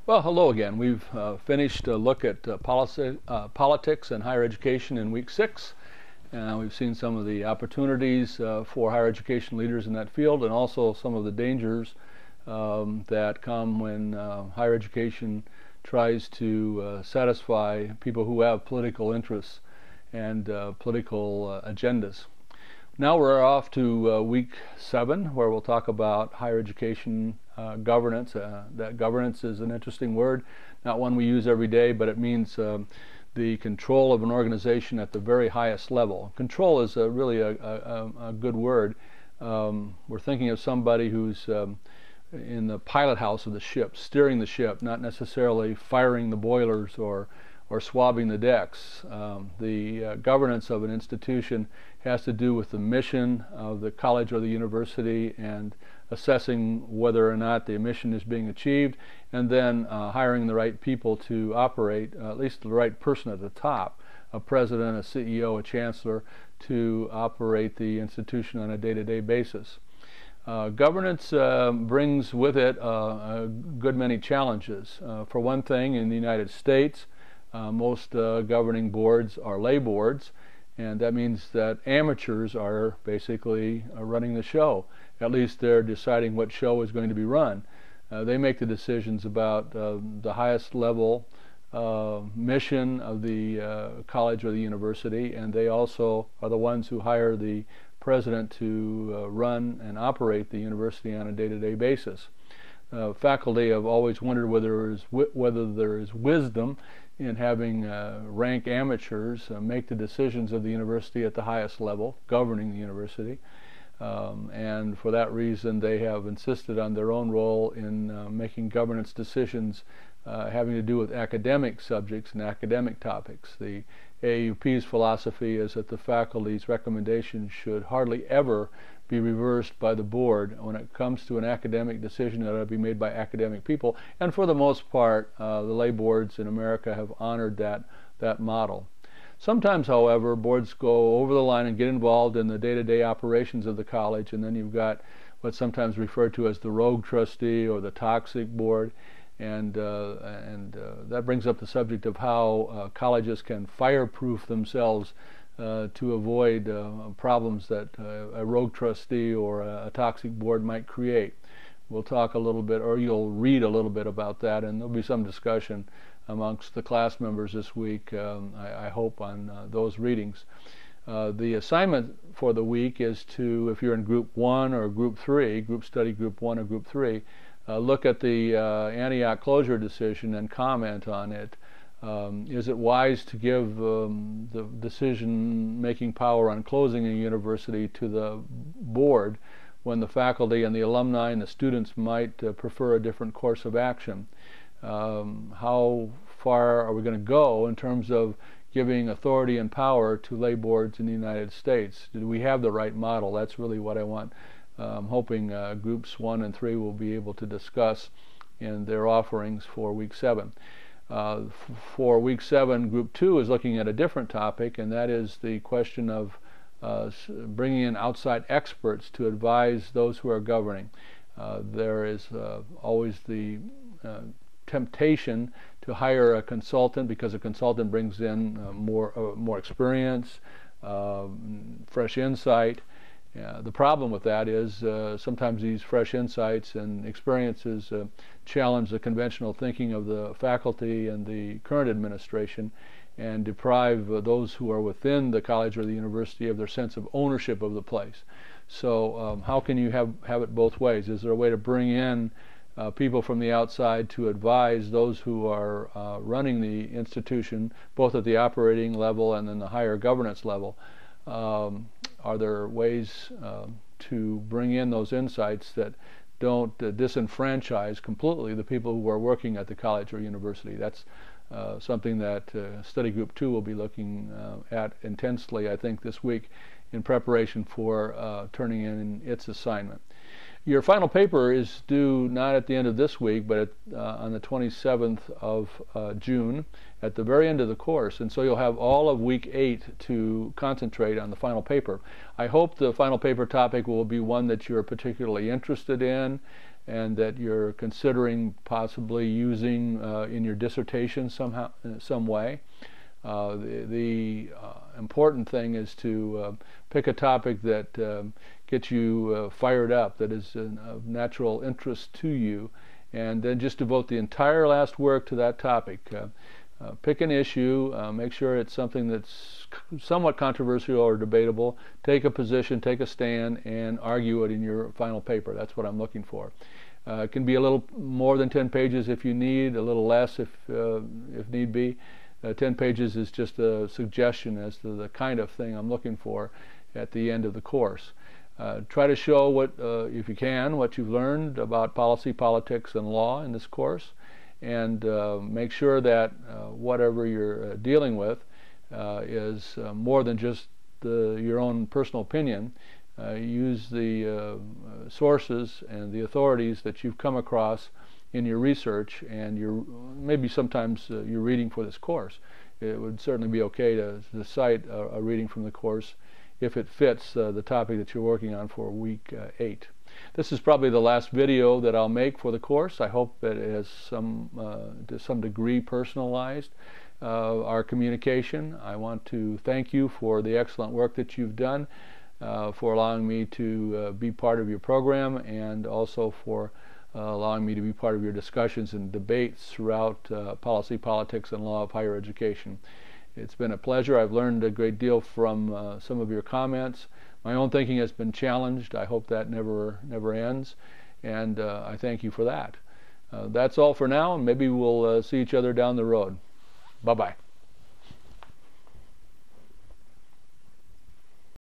Well, hello again. We've finished a look at politics and higher education in week 6. We've seen some of the opportunities for higher education leaders in that field, and also some of the dangers that come when higher education tries to satisfy people who have political interests and political agendas. Now we're off to week 7, where we'll talk about higher education governance. That governance is an interesting word, not one we use every day, but it means the control of an organization at the very highest level. Control is really a good word. We're thinking of somebody who's in the pilot house of the ship, steering the ship, not necessarily firing the boilers or swabbing the decks. The governance of an institution has to do with the mission of the college or the university and assessing whether or not the mission is being achieved, and then hiring the right people to operate, at least the right person at the top, a president, a CEO, a chancellor, to operate the institution on a day-to-day basis. Governance brings with it a good many challenges. For one thing, in the United States, most governing boards are lay boards, and that means that amateurs are basically running the show. At least they're deciding what show is going to be run. They make the decisions about the highest level mission of the college or the university, and they also are the ones who hire the president to run and operate the university on a day-to-day basis. Faculty have always wondered whether there is wisdom in having rank amateurs make the decisions of the university at the highest level, governing the university. And for that reason, they have insisted on their own role in making governance decisions having to do with academic subjects and academic topics. The AAUP's philosophy is that the faculty's recommendations should hardly ever be reversed by the board when it comes to an academic decision that ought to be made by academic people. And for the most part, the lay boards in America have honored that model. Sometimes, however, boards go over the line and get involved in the day-to-day operations of the college, and then you've got what's sometimes referred to as the rogue trustee or the toxic board, and that brings up the subject of how colleges can fireproof themselves to avoid problems that a rogue trustee or a toxic board might create. We'll talk a little bit, or you'll read a little bit about that, and there'll be some discussion amongst the class members this week, I hope, on those readings. The assignment for the week is to, if you're in Group 1 or Group 3, Group Study Group 1 or Group 3, look at the Antioch closure decision and comment on it. Is it wise to give the decision-making power on closing a university to the board when the faculty and the alumni and the students might prefer a different course of action? How far are we going to go in terms of giving authority and power to lay boards in the United States? Do we have the right model? That's really what I want. I'm hoping Groups 1 and 3 will be able to discuss in their offerings for week 7. For week 7, Group 2 is looking at a different topic, and that is the question of bringing in outside experts to advise those who are governing. There is always the temptation to hire a consultant because a consultant brings in more experience, fresh insight. The problem with that is sometimes these fresh insights and experiences challenge the conventional thinking of the faculty and the current administration and deprive those who are within the college or the university of their sense of ownership of the place. So how can you have it both ways? Is there a way to bring in people from the outside to advise those who are running the institution, both at the operating level and then the higher governance level? Are there ways to bring in those insights that don't disenfranchise completely the people who are working at the college or university? That's something that Study Group 2 will be looking at intensely, I think, this week in preparation for turning in its assignment. Your final paper is due not at the end of this week, but on the 27th of June, at the very end of the course, and so you'll have all of week 8 to concentrate on the final paper. I hope the final paper topic will be one that you're particularly interested in, and that you're considering possibly using in your dissertation somehow, in some way. The important thing is to pick a topic that gets you fired up, that is of natural interest to you, and then just devote the entire last work to that topic. Pick an issue, make sure it's something that's somewhat controversial or debatable, take a position, take a stand, and argue it in your final paper. That's what I'm looking for. It can be a little more than 10 pages if you need, a little less if need be. 10 pages is just a suggestion as to the kind of thing I'm looking for at the end of the course. Try to show what, if you can, what you've learned about policy, politics, and law in this course, and make sure that whatever you're dealing with is more than just your own personal opinion. Use the sources and the authorities that you've come across in your research, and maybe sometimes you're reading for this course. It would certainly be okay to cite a reading from the course if it fits the topic that you're working on for week 8. This is probably the last video that I'll make for the course. I hope that it has to some degree personalized our communication. I want to thank you for the excellent work that you've done, for allowing me to be part of your program, and also for allowing me to be part of your discussions and debates throughout policy, politics, and law of higher education. It's been a pleasure. I've learned a great deal from some of your comments. My own thinking has been challenged. I hope that never ends, and I thank you for that. That's all for now, and maybe we'll see each other down the road. Bye-bye.